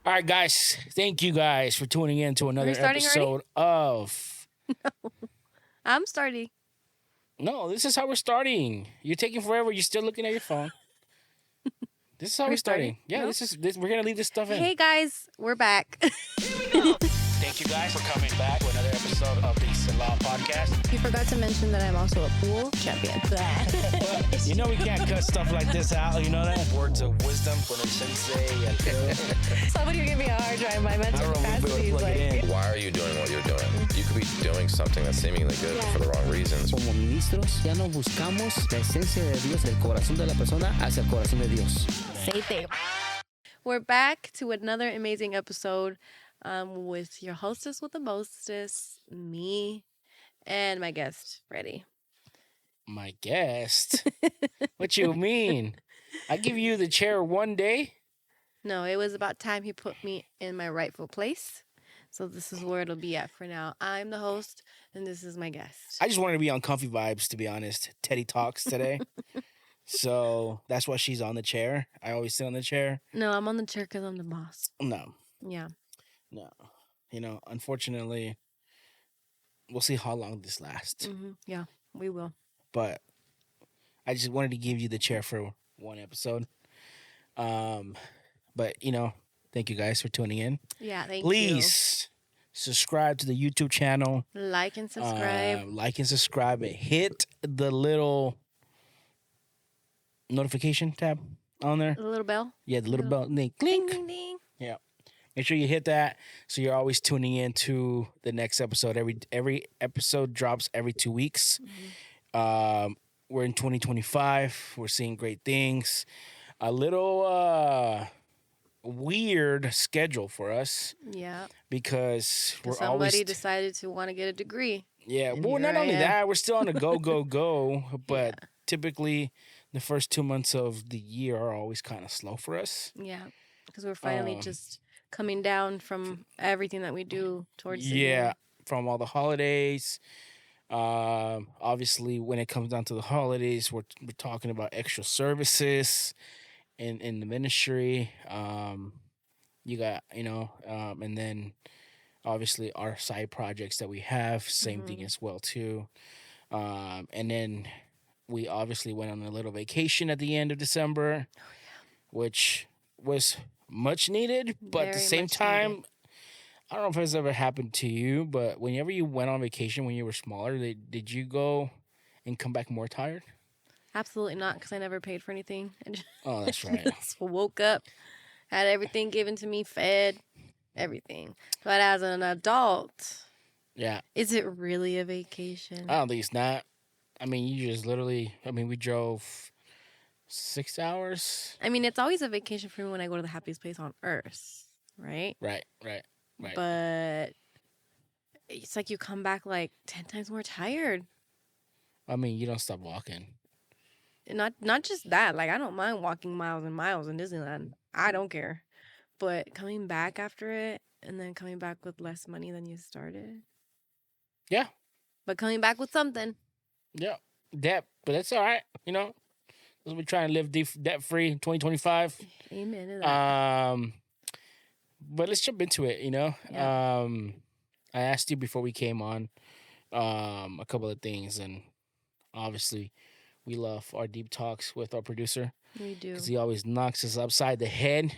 All right, guys. Thank you guys for tuning in to another starting already? episode of. I'm starting. No, this is how we're starting. You're taking forever. You're still looking at your phone. This is how We're we're starting. starting? Yeah, No? this is. We're gonna leave this stuff in. Hey guys, we're back. Thank you guys for coming back to another episode of the Salah Podcast. You forgot to mention that I'm also a pool champion. You know we can't cut stuff like this out. You know that? Words of wisdom from the sensei. Somebody give me a hard drive. My mental capacity is like. Why are you doing what you're doing? You could be doing something that's seemingly good for the wrong reasons. Como ministros, ya no buscamos la esencia de Dios del corazón de la persona hacia el corazón de Dios. Aceite. We're back to another amazing episode with your hostess with the mostest, me, and my guest, Freddie. My guest? What you mean? I give you the chair one day. No, it was about time he put me in my rightful place. So this is where it'll be at for now. I'm the host, and this is my guest. I just wanted to be on comfy vibes, to be honest. Teddy talks today. So that's why she's on the chair. I always sit on the chair. No, I'm on the chair because I'm the boss. No, Yeah. no. You know, unfortunately, we'll see how long this lasts. Yeah, we will. But I just wanted to give you the chair for one episode. But, you know, thank you guys for tuning in. Yeah, thank Please subscribe to the YouTube channel. you. Like and subscribe. Like and subscribe. And hit the little notification tab on there. The little bell. Yeah, the little bell. Clink. Ding, ding, ding. Yeah. Make sure you hit that so you're always tuning in to the next episode. Every episode drops every 2 weeks. We're in 2025. We're seeing great things. A little weird schedule for us Yeah. because we're Somebody always decided to want to get a degree. yeah. and Well, here not I only am. that, we're still on a go. But typically, the first 2 months of the year are always kind of slow for us. Yeah. Because we're finally just coming down from everything that we do towards the Yeah, year. from all the holidays. Obviously, when it comes down to the holidays, we're talking about extra services in the ministry. You got and then obviously our side projects that we have, same thing as well too. And then we obviously went on a little vacation at the end of December, which was much needed, but at the Very same much time. needed. I don't know if it's ever happened to you, but whenever you went on vacation when you were smaller, did you go and come back more tired? Absolutely not, because I never paid for anything. I Oh, that's right. just woke up, had everything given to me, fed, everything. But as an adult, Yeah, is it really a vacation? I don't think it's not. I mean, you just literally. I mean, we drove 6 hours. I mean, it's always a vacation for me when I go to the happiest place on earth, right? Right. But it's like you come back like 10 times more tired. I mean, you don't stop walking. And not just that. Like, I don't mind walking miles and miles in Disneyland. I don't care. But coming back after it and then coming back with less money than you started. Yeah. But coming back with something. Yeah, debt, but that's all right. You know, we're trying to live debt free in 2025. Amen to that. But let's jump into it. You know, Yeah. I asked you before we came on a couple of things, and obviously, we love our deep talks with our producer We do. because he always knocks us upside the head.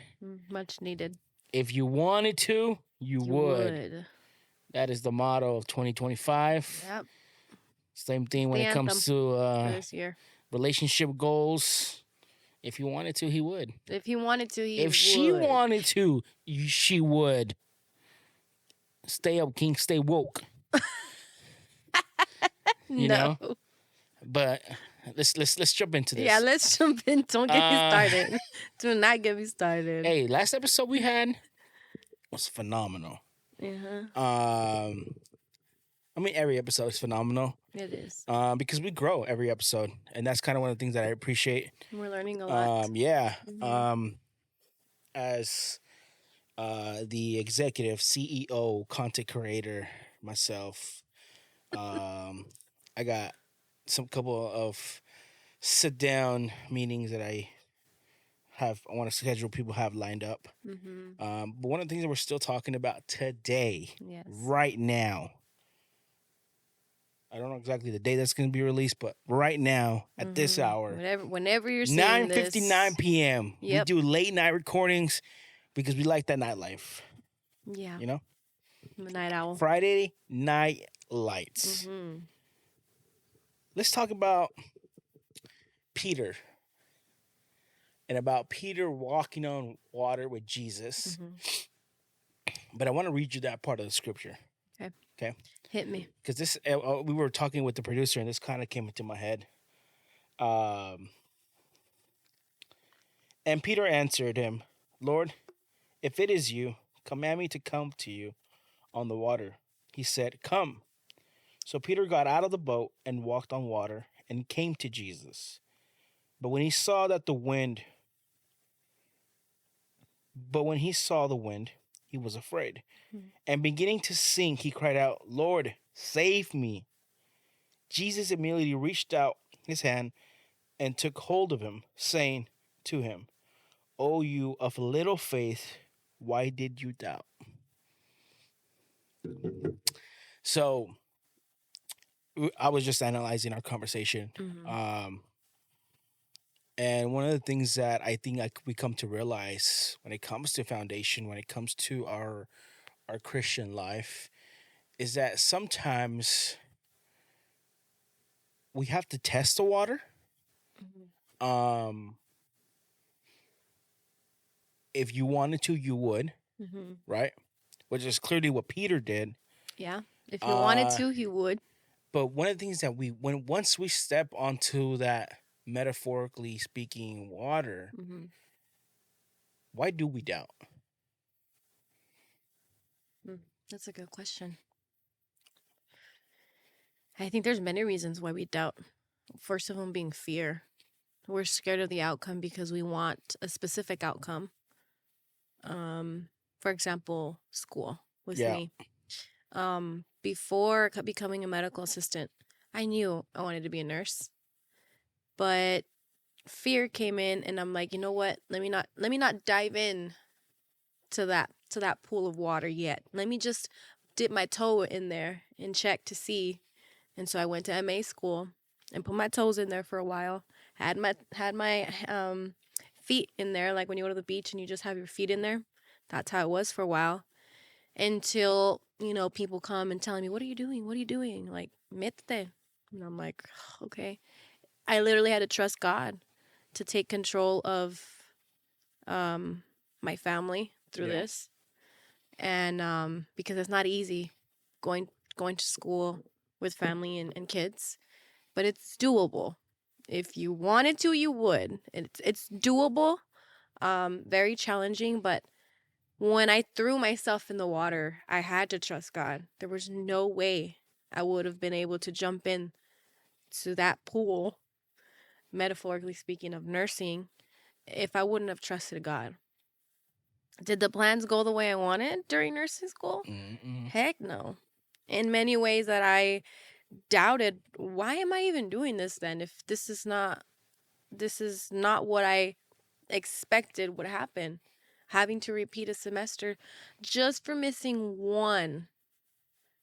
Much needed. If you wanted to, you would. That is the motto of 2025. Yep. Same thing when The it comes anthem to For this year. relationship goals. If you wanted to, he would. If he wanted to, he If would. she wanted to, she would. Stay up, King. Stay woke. You know? But let's jump into this. Yeah, let's jump in. Don't get me started. Do not get me started. Hey, last episode we had was phenomenal. Uh-huh. I mean, every episode is phenomenal. It is. Because we grow every episode, and that's kind of one of the things that I appreciate. We're learning a lot. Yeah. Mhm. As the executive CEO, content creator, myself, I got some couple of sit down meetings that I I want to schedule people have lined up. Mm-hmm. But one of the things that we're still talking about today, Yes. right now, I don't know exactly the day that's going to be released, but right now at this hour, Whenever you're seeing this, 9:59 p.m. Yep. We do late night recordings because we like that nightlife. Yeah. You know, I'm a night owl. Friday night lights. Mm-hmm. Let's talk about Peter and about Peter walking on water with Jesus. Mm-hmm. But I want to read you that part of the scripture. Okay. Hit me. Because this, we were talking with the producer, and this kind of came into my head. And Peter answered him, Lord, if it is you, command me to come to you on the water. He said, come. So Peter got out of the boat and walked on water and came to Jesus. But when he saw the wind, he was afraid. And beginning to sink, he cried out, Lord, save me. Jesus immediately reached out his hand and took hold of him, saying to him, O you of little faith, why did you doubt? So I was just analyzing our conversation. Mm-hmm. And one of the things that I think we come to realize when it comes to foundation, when it comes to our Christian life, is that sometimes we have to test the water. Mm-hmm. If you wanted to, you would, Mm-hmm. right? Which is clearly what Peter did. Yeah. If you wanted to, you would. But one of the things that once we step onto that, metaphorically speaking, water, Mm-hmm. why do we doubt? That's a good question. I think there's many reasons why we doubt. First of them being fear. We're scared of the outcome because we want a specific outcome. For example, school with me. Before becoming a medical assistant, I knew I wanted to be a nurse. But fear came in and I'm like, you know what? Let me not dive in to that pool of water yet. Let me just dip my toe in there and check to see. And so I went to MA school and put my toes in there for a while. Had my feet in there, like when you go to the beach and you just have your feet in there. That's how it was for a while. Until, people come and telling me, what are you doing? What are you doing? Like, métete. And I'm like, okay. I literally had to trust God to take control of my family through this. And because it's not easy going to school with family and kids, but it's doable. If you wanted to, you would. It's doable. Very challenging, but when I threw myself in the water, I had to trust God. There was no way I would have been able to jump in to that pool, metaphorically speaking, of nursing, if I wouldn't have trusted God. Did the plans go the way I wanted during nursing school? Mm-mm. Heck no. In many ways that I doubted, why am I even doing this then? If this is not what I expected would happen. Having to repeat a semester just for missing one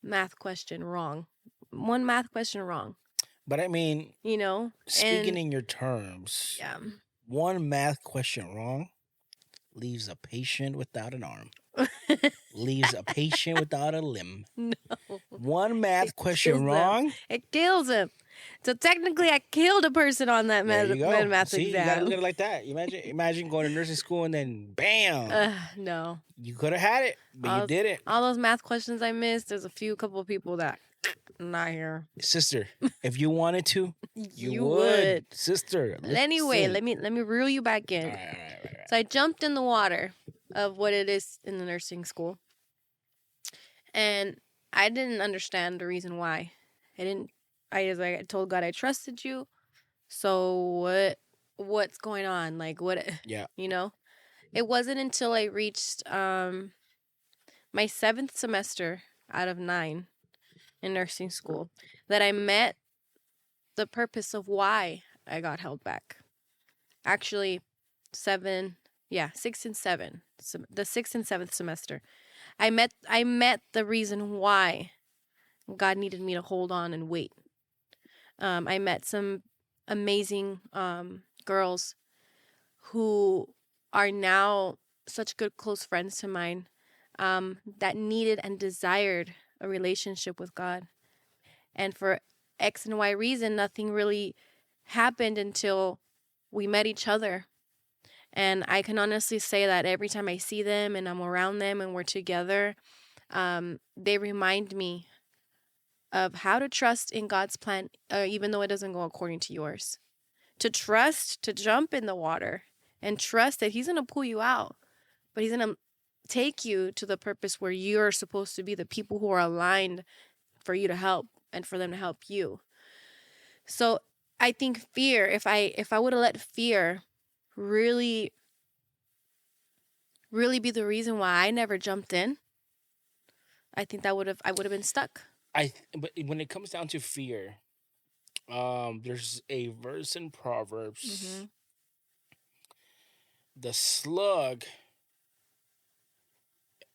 math question wrong. One math question wrong. But I mean, speaking and, in your terms, yeah. One math question wrong leaves a patient without an arm. Leaves a patient without a limb. No. One math question wrong. It kills him. So technically, I killed a person on that math See, exam. You gotta look at it like that. Imagine going to nursing school and then bam. No. You could have had it, but you didn't. All those math questions I missed, there's a couple of people that not here. Sister, if you wanted to, you would. Sister. But anyway, listen. let me reel you back in. All right. So I jumped in the water of what it is in the nursing school. And I didn't understand the reason why. I told God I trusted you. So what's going on? Like what? Yeah. It wasn't until I reached my 7th semester out of 9 in nursing school that I met the purpose of why I got held back. Actually, 6 and 7, the 6th and 7th semester. I met the reason why God needed me to hold on and wait. I met some amazing girls who are now such good close friends to mine, that needed and desired a relationship with God. And for X and Y reason, nothing really happened until we met each other. And I can honestly say that every time I see them and I'm around them and we're together, they remind me of how to trust in God's plan, even though it doesn't go according to yours. To trust, to jump in the water and trust that He's going to pull you out, but He's going to take you to the purpose where you're supposed to be, the people who are aligned for you to help and for them to help you. So I think fear, if I would have let fear really be the reason why I never jumped in, I think I would have been stuck. But when it comes down to fear, there's a verse in Proverbs. Mm-hmm. The slug,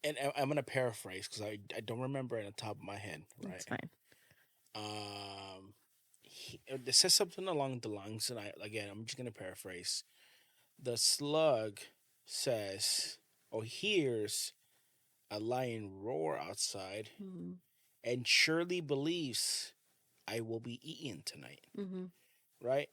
and I'm gonna paraphrase because I don't remember it on the top of my head. Right. That's fine. It says something along the lines, and I'm just gonna paraphrase. The slug says, or hears a lion roar outside, Mm-hmm. and surely believes I will be eaten tonight. Mm-hmm. Right?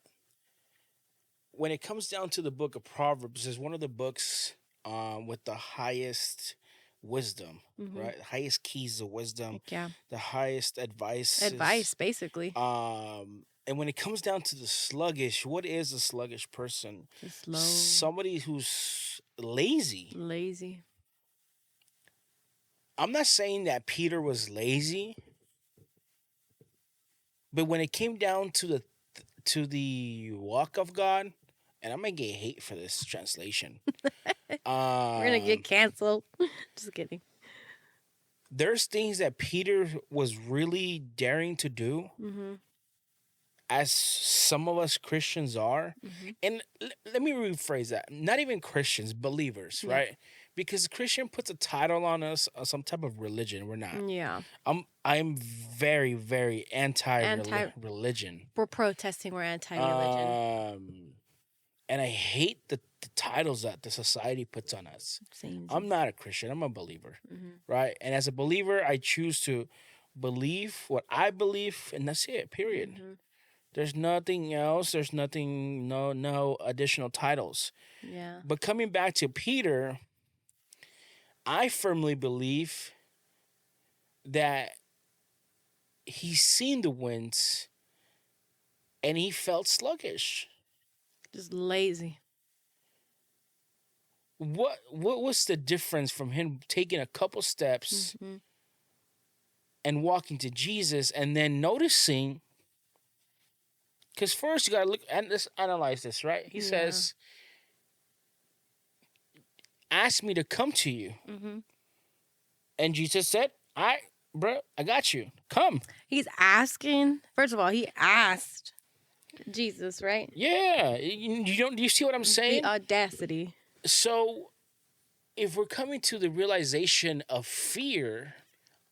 When it comes down to the book of Proverbs, it's one of the books with the highest wisdom, Mm-hmm. right? The highest keys of wisdom, Yeah. the highest advice. Advice, basically. And when it comes down to the sluggish, what is a sluggish person? Just slow. Somebody who's lazy. Lazy. I'm not saying that Peter was lazy, but when it came down to the walk of God, and I'm gonna get hate for this translation. We're gonna get canceled. Just kidding. There's things that Peter was really daring to do, Mm-hmm. as some of us Christians are. Mm-hmm. And let me rephrase that. Not even Christians, believers, Yeah. right? Because Christian puts a title on us, some type of religion. We're not. Yeah. I'm very, very anti-religion. We're protesting. We're anti-religion. And I hate the titles that the society puts on us. Same. I'm not a Christian. I'm a believer, Mm-hmm. right? And as a believer, I choose to believe what I believe, and that's it, period. Mm-hmm. There's nothing else. There's nothing, no additional titles. Yeah. But coming back to Peter, I firmly believe that he's seen the winds and he felt sluggish. Just lazy. What was the difference from him taking a couple steps Mm-hmm. and walking to Jesus and then noticing? Because first you gotta look and let's analyze this, right? He Yeah. says, "Ask me to come to you," Mm-hmm. and Jesus said, "All right, bro, I got you. Come." He's asking. First of all, he asked Jesus, right? Yeah, you see what I'm saying? The audacity. So, if we're coming to the realization of fear,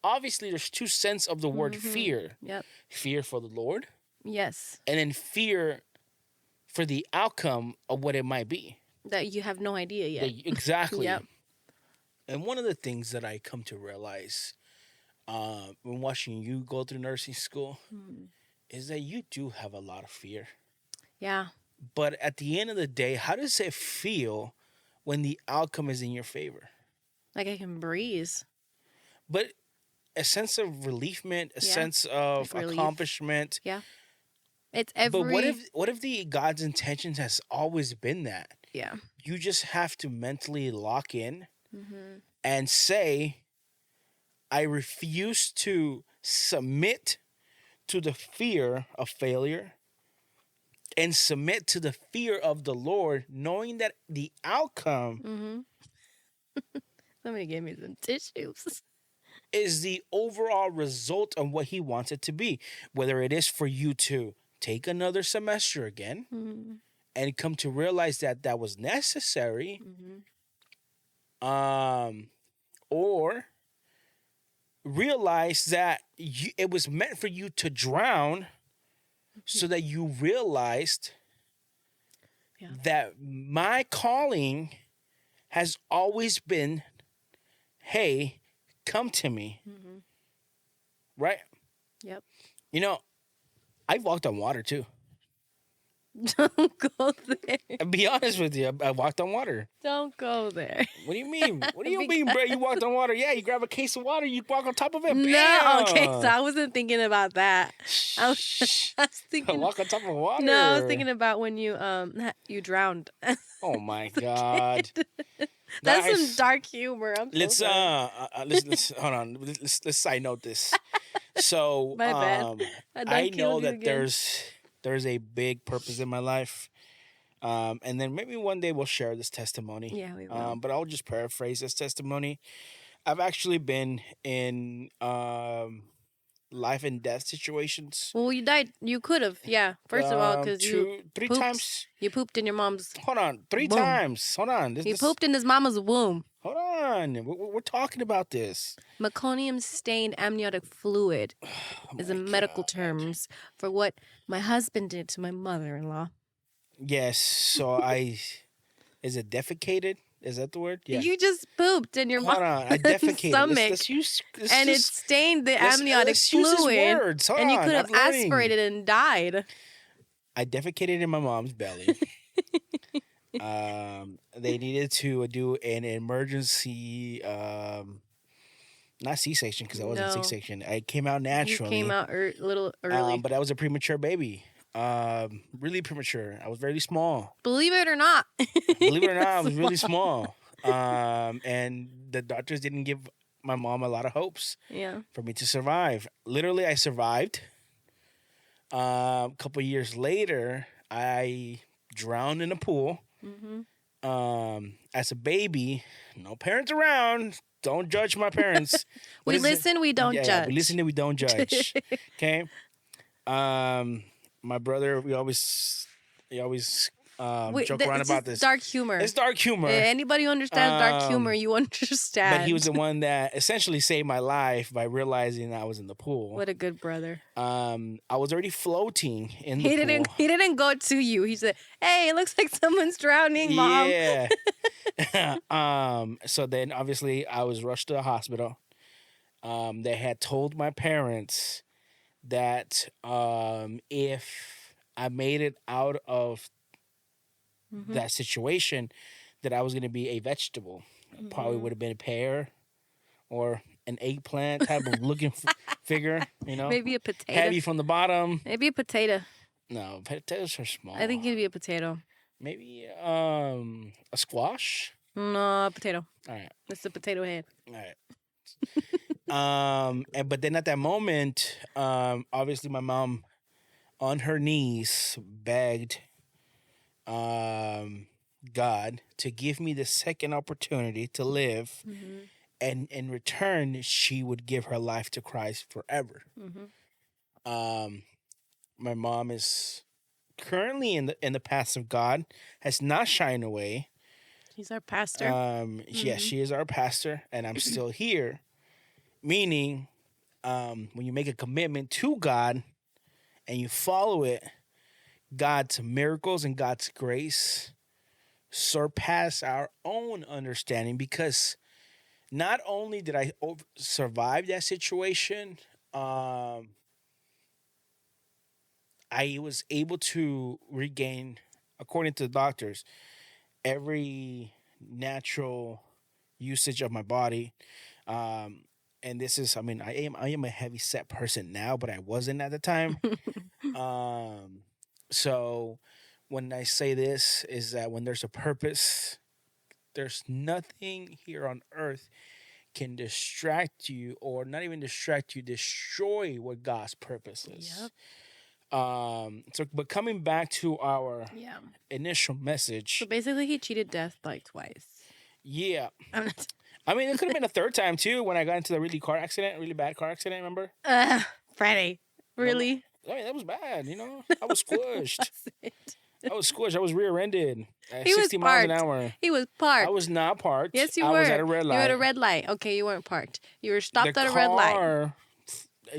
obviously there's two sense of the word Mhm. fear: Yep. fear for the Lord, Yes. and then fear for the outcome of what it might be. That you have no idea yet. Exactly. Yep. And one of the things that I come to realize when watching you go through nursing school is that you do have a lot of fear. Yeah. But at the end of the day, how does it feel when the outcome is in your favor? Like I can breathe. But a sense of reliefment, a Yeah. sense of Like relief. accomplishment. It's every. But what if the God's intentions has always been that? Yeah. You just have to mentally lock in Mm-hmm. and say, I refuse to submit to the fear of failure and submit to the fear of the Lord, knowing that the outcome Mm-hmm. Somebody gave me some tissues. is the overall result of what he wants it to be. Whether it is for you to take another semester again Mm-hmm. and come to realize that that was necessary, or realize that it was meant for you to drown so that you realized that my calling has always been, hey, come to me. Right? Yep. You know, I've walked on water too. Don't go there. I'll be honest with you, I walked on water. Don't go there. What do you mean? What do you mean, bro? You walked on water? Yeah, you grab a case of water, you walk on top of it. No, Bam! okay, so I wasn't thinking about that. I was thinking. Walk on top of water. No, I was thinking about when you you drowned. Oh my God. That's Guys, some dark humor. I'm so let's sorry. let's hold on. Let's side note this. So My bad. I I done know killed you that again. there's a big purpose in my life. And then maybe one day we'll share this testimony. Yeah, we will. But I'll just paraphrase this testimony. I've actually been in life and death situations. Well, you died. You could have. Yeah. First of all, because you three pooped. times. You pooped in your mom's. Hold on, three Boom. times. Hold on. You pooped in his mama's womb. Hold on. We're talking about this. Meconium stained amniotic fluid is in medical terms for what my husband did to my mother-in-law. Yes. So is it defecated? Is that the word? Yeah. You just pooped in your Hold mom's on. I defecated. stomach. And It stained the amniotic fluid, and you could have aspirated and died. I defecated in my mom's belly. They needed to do an emergency, not C-section because I wasn't No. C-section. I came out naturally. You came out a little early. But I was a premature baby. Really premature. I was very small. Believe it or not. Believe it or not, I was really small. And the doctors didn't give my mom a lot of hopes Yeah. for me to survive. Literally, I survived. A couple years later, I drowned in a pool. As a baby, no parents around. Don't judge my parents. What We is it? listen, we don't Yeah, judge. we listen and we don't judge. Okay. My brother, we always Wait, joke th- around it's about just this. dark humor. It's dark humor. Anybody who understands dark humor, you understand. But he was the one that essentially saved my life by realizing I was in the pool. What a good brother. I was already floating in the He pool. didn't go to you. He said, "Hey, it looks like someone's drowning, mom." Yeah. So then obviously I was rushed to the hospital. They had told my parents that if I made it out of that situation, that I was going to be a vegetable. Probably would have been a pear or an eggplant type of looking figure, you know. Maybe a potato. Heavy from the bottom. Maybe a potato. No, potatoes are small. I think it'd be a potato. Maybe a squash. No, a potato. All right. It's a potato head. All right. But then at that moment, obviously my mom on her knees begged God to give me the second opportunity to live, and in return she would give her life to Christ forever. My mom is currently in the paths of God, has not shined away. He's our pastor. Yes, she is our pastor, and I'm still here. Meaning, when you make a commitment to God and you follow it, God's miracles and God's grace surpass our own understanding, because not only did I survive that situation, I was able to regain, according to the doctors, every natural usage of my body. And this is, I mean, I am a heavy set person now, but I wasn't at the time. So when I say this is that when there's a purpose, there's nothing here on earth can distract you, or not even distract you, destroy what God's purpose is. Yep. But coming back to our initial message. So basically, he cheated death like twice. Yeah. I mean, it could have been a third time too, when I got into the really bad car accident, remember? Freddie. Really? I mean, that was bad, you know? I was squished. I was squished. I was rear-ended at He was 60 miles an parked. hour. He was parked. I was not parked. Yes, you I were. was at a red light. You were at a red light. Okay, you weren't parked. You were stopped The at a red light. car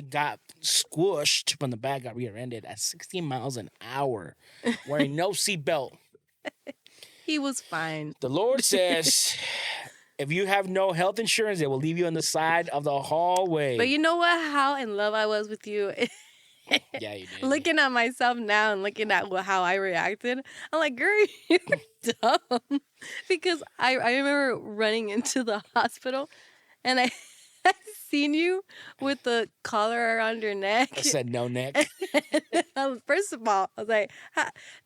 got squished from the back, got rear-ended at 60 miles an hour, wearing no seatbelt. He was fine. The Lord says, if you have no health insurance, they will leave you on the side of the hallway. But you know what? How in love I was with you. Yeah, you did. Looking at myself now and looking at how I reacted, I'm like, girl, you're dumb. Because I remember running into the hospital and I seen you with the collar around your neck. I said no neck. First of all, I was like,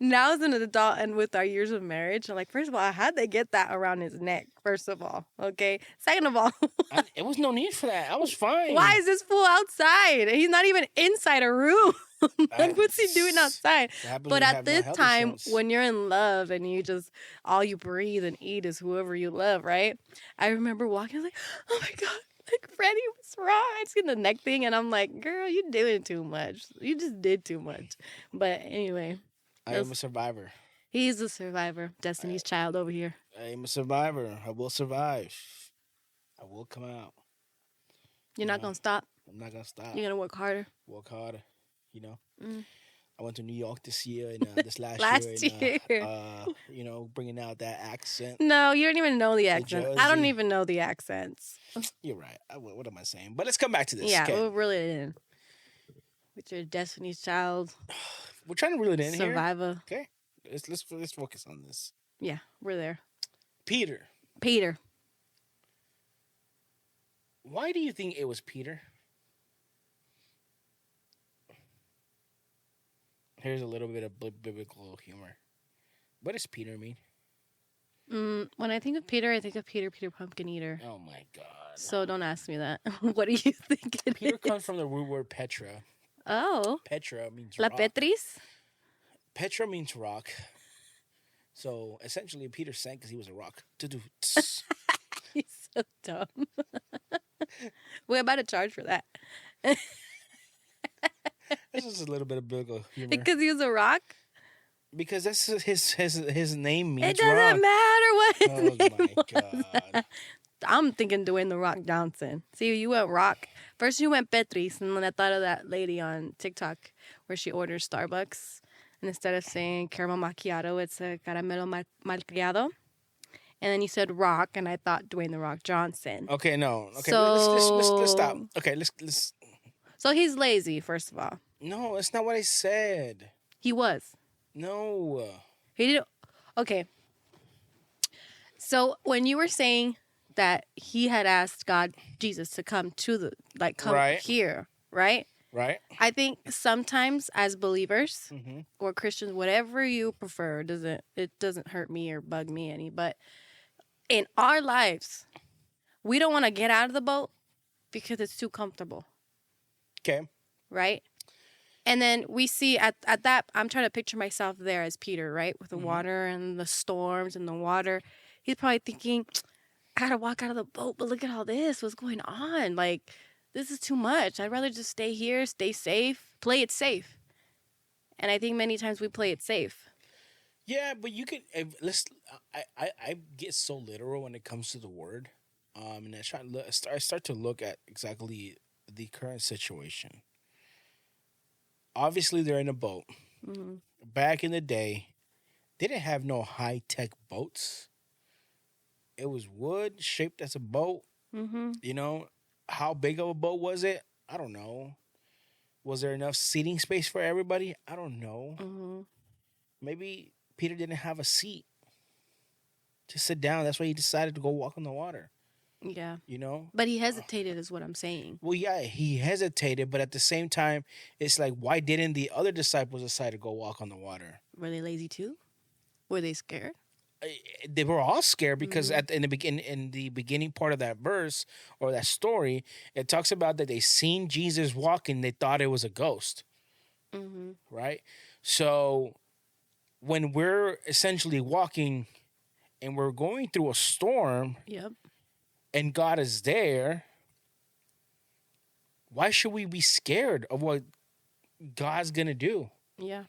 now as an adult and with our years of marriage, I'm like, first of all, how'd they get that around his neck? First of all, okay. Second of all, It was no need for that. I was fine. why is this fool outside? He's not even inside a room. Like, what's he doing outside? But at this time, when you're in love and you just, all you breathe and eat is whoever you love, right? I remember walking, I was like, oh my God. Like, Freddie was wrong. I seen the neck thing, and I'm like, girl, you're doing too much. You just did too much. But anyway, I am a survivor. he's a survivor. Destiny's Child over here. I am a survivor. I will survive. I will come out. You're not going to stop. I'm not gonna stop. You're going to work harder. Work harder. You know. Mm. I went to New York this year and this last Year. you know, bringing out that accent. No, you don't even know the accent. I don't Jersey. even know the accents. You're right. What am I saying? But let's come back to this. Yeah, Okay. we'll reel it in. With your Destiny's Child, We're trying to reel it in here. Survivor. Okay. Let's focus on this. Yeah, we're there. Peter. Peter. Why do you think it was Peter? Here's a little bit of biblical humor. What does Peter mean? When I think of Peter, I think of Peter Pumpkin Eater. Oh my God. So don't ask me that. What do you think it Peter is? comes from the root word Petra. Oh, Petra means La rock. Petris? Petra means rock. So essentially, Peter sank because he was a rock. He's so dumb. We're about to charge for that. This is a little bit of biblical humor Because he was a rock? because that's his name means It doesn't rock. matter what his Oh name my was. God. I'm thinking Dwayne The Rock Johnson. See, you went rock. First you went Petris, and then I thought of that lady on TikTok where she orders Starbucks. And instead of saying caramel macchiato, it's a caramelo malcriado. And then you said rock, and I thought Dwayne The Rock Johnson. Okay, no. Okay, So- let's stop. Okay, let's. So he's lazy, first of all. No, that's not what I said. He was. No. He did. Okay. So when you were saying that he had asked God, Jesus, to come to come Right. here, right? Right. I think sometimes as believers Mm-hmm. or Christians, whatever you prefer, it doesn't hurt me or bug me any. But in our lives, we don't want to get out of the boat because it's too comfortable, Okay. right? And then we see at that, I'm trying to picture myself there as Peter, right? With the water and the storms and the water. He's probably thinking, I gotta walk out of the boat, but look at all this. What's going on? Like, this is too much. I'd rather just stay here, stay safe, play it safe. And I think many times we play it safe. Yeah, but you can. I get so literal when it comes to the word, and I start to look at exactly the current situation. Obviously, they're in a boat. Mm-hmm. Back in the day, they didn't have no high tech boats. It was wood shaped as a boat. Mm-hmm. You know, how big of a boat was it? I don't know. Was there enough seating space for everybody? I don't know. Mm-hmm. Maybe Peter didn't have a seat to sit down. That's why he decided to go walk on the water. Yeah. You know? But he hesitated is what I'm saying. Well, yeah, he hesitated, but at the same time, it's like, why didn't the other disciples decide to go walk on the water? Were they lazy too? Were they scared? They were all scared because in the beginning part of that verse or that story, it talks about that they seen Jesus walking. They thought it was a ghost, Mm-hmm. right? So when we're essentially walking and we're going through a storm Yep. and God is there, why should we be scared of what God's gonna do? Yeah.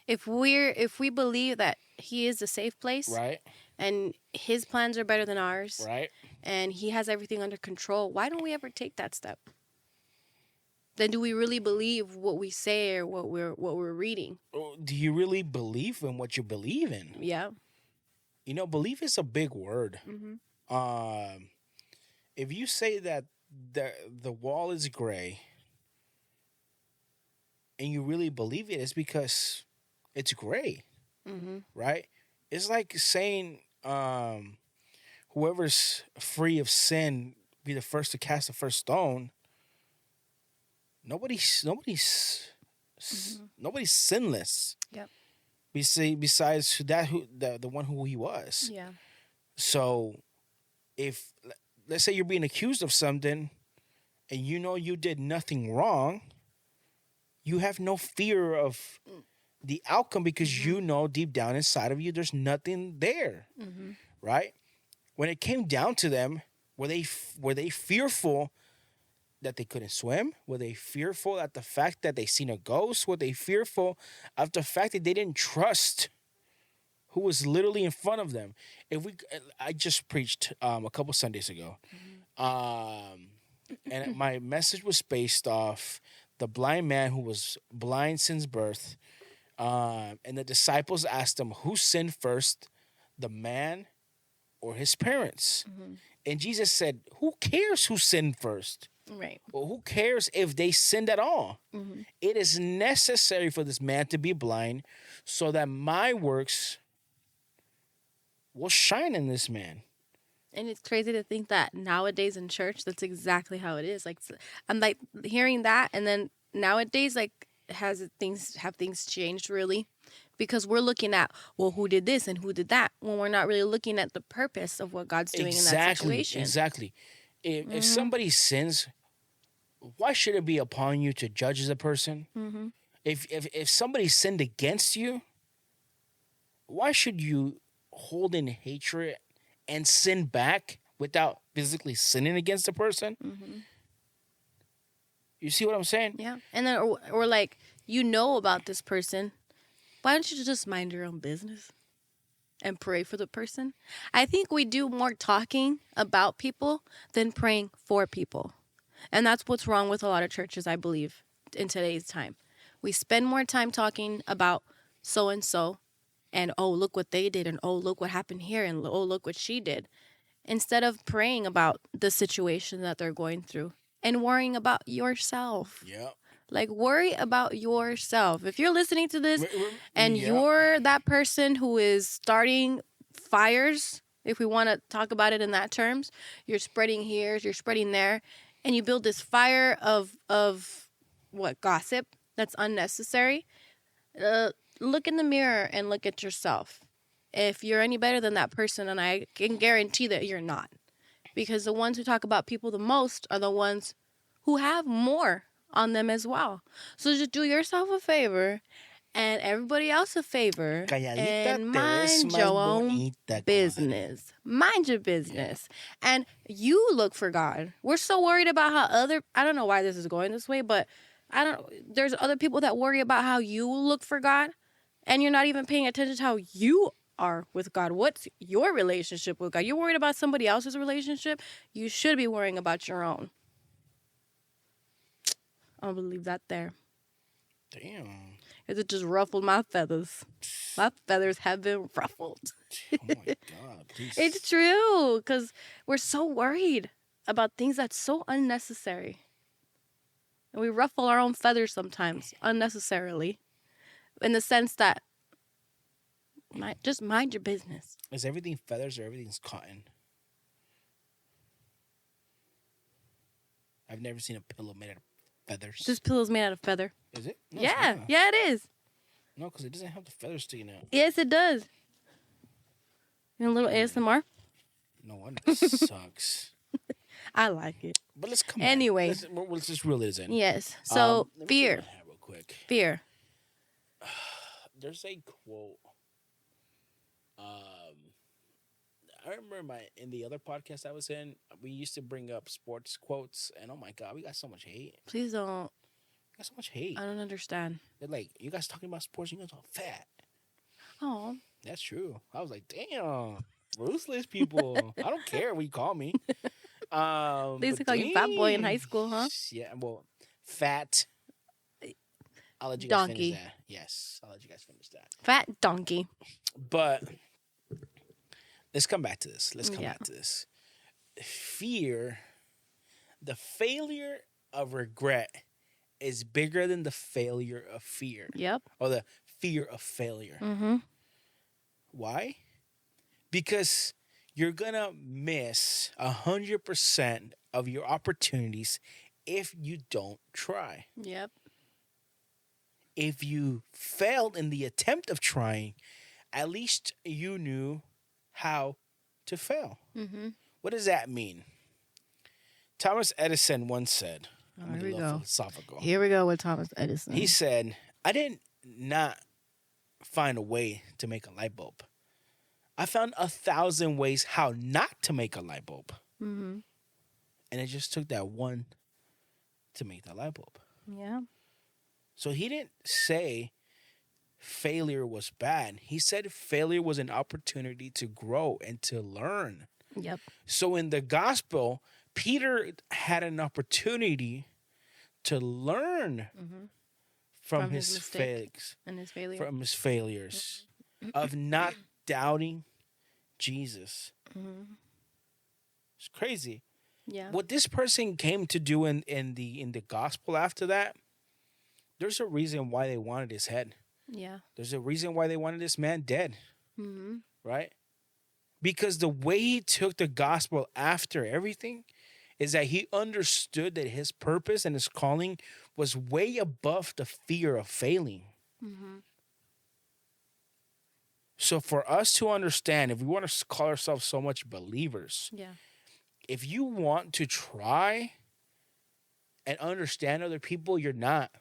If we believe that he is a safe place Right. and his plans are better than ours Right. and he has everything under control, why don't we ever take that step? Then do we really believe what we say or what we're reading? Do you really believe in what you believe in? Yeah. You know, belief is a big word. Mm-hmm. If you say that the wall is gray and you really believe it, it's because it's gray, Mm-hmm. right? It's like saying whoever's free of sin be the first to cast the first stone. Nobody's sinless. Yep. Besides the one who he was. Yeah. So if let's say you're being accused of something and you know you did nothing wrong, you have no fear of the outcome because you know deep down inside of you there's nothing there, Mm-hmm. right? When it came down to them, were they fearful that they couldn't swim? Were they fearful at the fact that they seen a ghost? Were they fearful of the fact that they didn't trust who was literally in front of them? I just preached a couple Sundays ago, and my message was based off the blind man who was blind since birth, and the disciples asked him who sinned first, the man or his parents. Mm-hmm. And Jesus said, "Who cares who sinned first? Right. Well, who cares if they sinned at all? Mm-hmm. It is necessary for this man to be blind so that my works will shine in this man." And it's crazy to think that nowadays in church, that's exactly how it is. Like, I'm like hearing that, and then nowadays, like, have things changed really? Because we're looking at, well, who did this and who did that, when we're not really looking at the purpose of what God's doing in that situation. Exactly. If somebody sins, why should it be upon you to judge the person? Mm-hmm. If somebody sinned against you, why should you hold in hatred and sin back without physically sinning against the person? Mm-hmm. You see what I'm saying? Yeah. And then, or like, you know about this person. Why don't you just mind your own business and pray for the person? I think we do more talking about people than praying for people. And that's what's wrong with a lot of churches, I believe, in today's time. We spend more time talking about so-and-so and, oh, look what they did, and, oh, look what happened here, and, oh, look what she did, instead of praying about the situation that they're going through and worrying about yourself. Yeah. Like, worry about yourself. If you're listening to this and Yeah. you're that person who is starting fires, if we want to talk about it in that terms, you're spreading here, you're spreading there, and you build this fire of what, gossip that's unnecessary, look in the mirror and look at yourself. If you're any better than that person, and I can guarantee that you're not, because the ones who talk about people the most are the ones who have more on them as well. So just do yourself a favor and everybody else a favor Calladita and te ves mind más your own bonita, comadre. business. Mind your business. And you look for God. We're so worried about how I don't know why this is going this way, but there's other people that worry about how you look for God, and you're not even paying attention to how you are with God. What's your relationship with God? You're worried about somebody else's relationship. You should be worrying about your own. I'm going to leave that there. Damn. It just ruffled my feathers. My feathers have been ruffled. Oh my God. Please. It's true, because we're so worried about things that's so unnecessary. And we ruffle our own feathers sometimes unnecessarily, in the sense that just mind your business. Is everything feathers or everything's cotton? I've never seen a pillow made out of feathers. This pillow's made out of feather. Is it? No, it's Yeah, not. yeah, it is. No, because it doesn't have the feathers sticking out. Yes, it does. And a little ASMR. No wonder it sucks. I like it. But let's come Anyway. on. Let's just reel this in. Yes. So, let me fear. check my hat real quick. Fear. There's a quote. I remember in the other podcast I was in, we used to bring up sports quotes, and oh my God, we got so much hate. Please don't. got so much hate. I don't understand. They're like, you guys talking about sports, you guys are fat. Oh, That's true. I was like, damn, ruthless people. I don't care what you call me. they used to But call you fat boy in high dang. school, huh? Yeah, well, fat. I'll let you guys Donkey. finish that. Yes, I'll let you guys finish that. Fat donkey. But let's come back to this. Yeah. Fear, the failure of regret is bigger than the failure of fear, Yep. or the fear of failure. Mm-hmm. Why? Because you're gonna miss 100% of your opportunities if you don't try. Yep. If you failed in the attempt of trying, at least you knew how to fail. Mm-hmm. What does that mean? Thomas Edison once said, Oh, I'm here a we little go. philosophical. Here we go with Thomas Edison. He said, I didn't not find a way to make a light bulb. I found 1,000 ways how not to make a light bulb. Mm-hmm. And it just took that one to make that light bulb. Yeah. So he didn't say failure was bad. He said failure was an opportunity to grow and to learn. Yep. So in the gospel, Peter had an opportunity to learn Mm-hmm. from From his his mistake. failures, And his failure. from his failures of not doubting Jesus. Mm-hmm. It's crazy. Yeah. What this person came to do in the gospel after that, there's a reason why they wanted his head. Yeah. There's a reason why they wanted this man dead, Mm-hmm. right? Because the way he took the gospel after everything is that he understood that his purpose and his calling was way above the fear of failing. Mm-hmm. So for us to understand, if we want to call ourselves so much believers, Yeah. if you want to try and understand other people, you're not.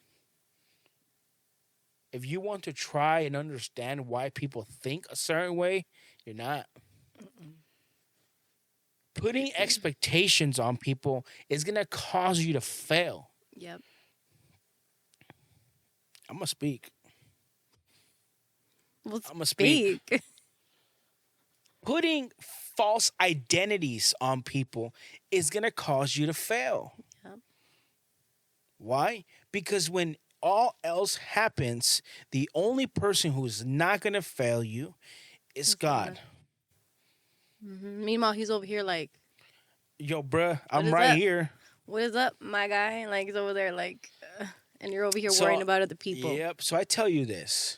If you want to try and understand why people think a certain way, you're not. Putting expectations on people is going to cause you to fail. Yep. I'm going to speak. Well, I'm going to speak. speak. Putting false identities on people is going to cause you to fail. Yep. Why? Because when all else happens, the only person who's not going to fail you is God. Mm-hmm. Meanwhile, he's over here like, Yo, bruh, I'm is right that? here. what is up, my guy? Like, he's over there like, and you're over here So, worrying about other people. Yep. So I tell you this.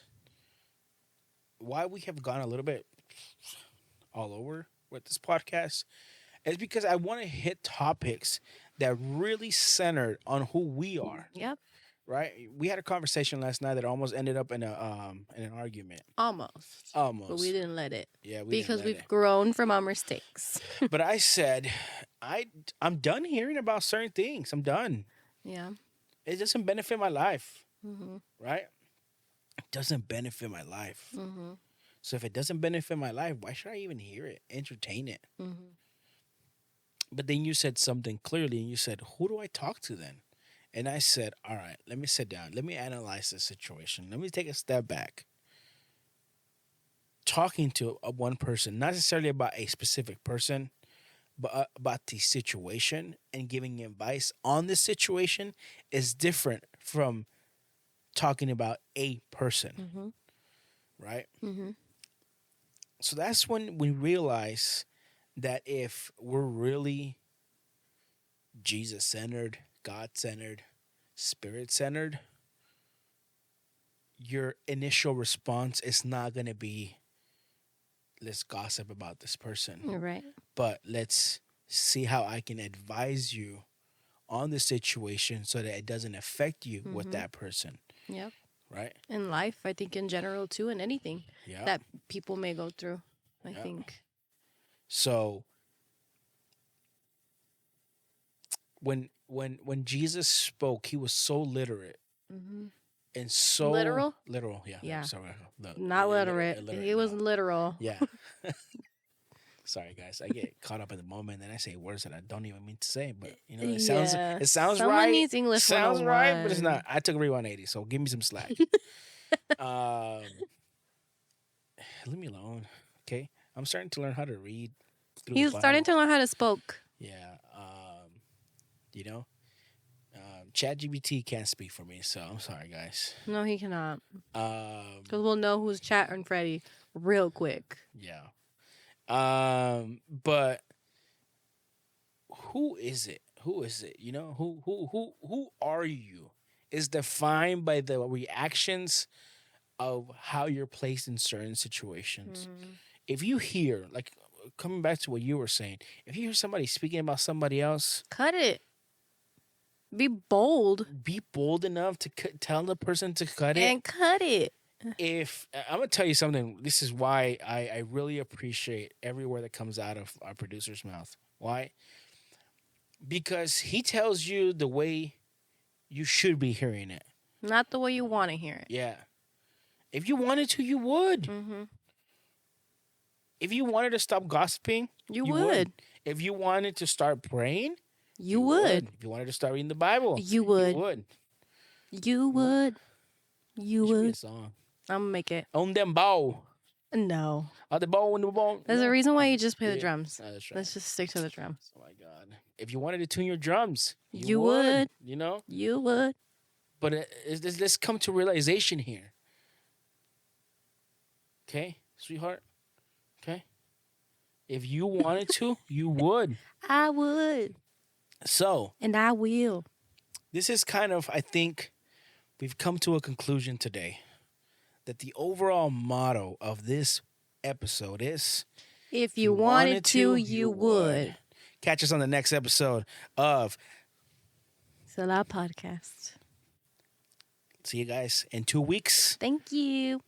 Why we have gone a little bit all over with this podcast is because I want to hit topics that really centered on who we are. Yep. Right? We had a conversation last night that almost ended up in an argument. Almost. Almost. But we didn't let it. Yeah, we Because didn't let we've grown from our mistakes. it. But I said, I'm done hearing about certain things. I'm done. Yeah. It doesn't benefit my life. Mm-hmm. Right? It doesn't benefit my life. Mm-hmm. So if it doesn't benefit my life, why should I even hear it, entertain it? Mm-hmm. But then you said something clearly, and you said, who do I talk to then? And I said, all right, let me sit down. Let me analyze this situation. Let me take a step back. Talking to one person, not necessarily about a specific person, but about the situation and giving advice on the situation is different from talking about a person, Mm-hmm. right? Mm-hmm. So that's when we realize that if we're really Jesus centered, God centered, spirit centered, your initial response is not going to be, let's gossip about this person, Right. but let's see how I can advise you on the situation so that it doesn't affect you with Mhm. that person, Yep. right? In life, I think in general too, and anything Yeah. that people may go through. I Yeah. think. So when Jesus spoke, he was so literate Mm-hmm. and so Literal? Literal, yeah. Yeah. Sorry, Not literate. illiterate, He was no. literal. Yeah. Sorry, guys. I get caught up in the moment, and then I say words that I don't even mean to say. But it sounds Yeah. it sounds Someone right. needs English sounds right, but it's 101. not. I took Rewind 80, so give me some slack. Leave me alone, okay? I'm starting to learn how to read. Through He's the starting to Bible. learn how to spoke. Yeah. You know, ChatGPT can't speak for me, so I'm sorry, guys. No, he cannot. Um, Because we'll know who's Chat and Freddy real quick. yeah. But who is it? Who is it? You know, who are you? Is defined by the reactions of how you're placed in certain situations. If you hear, like, coming back to what you were saying, if you hear somebody speaking about somebody else, Cut it. Be bold be bold enough to tell the person to cut it. and cut it. If I'm gonna tell you something, this is why I really appreciate every word that comes out of our producer's mouth. Why? Because he tells you the way you should be hearing it. Not the way you want to hear it. Yeah. If you wanted to, you would. Mm-hmm. If you wanted to stop gossiping, You would. If you wanted to start praying, You would. If you wanted to start reading the Bible, You would. You would. You would. You Should be a would. song. I'm going to make it. On them bow. No. On the bow, on the bow. There's a reason why you just play the Yeah. drums. No, that's right. Let's just stick to the drums. Oh my God. If you wanted to tune your drums, You would. You know? You would. But let's come to realization here. Okay, sweetheart? Okay? If you wanted to, you would. I would. So, And I will. this is kind of, I think, we've come to a conclusion today that the overall motto of this episode is If you wanted to, you would. Catch us on the next episode of It's a lot podcast. See you guys in 2 weeks. Thank you.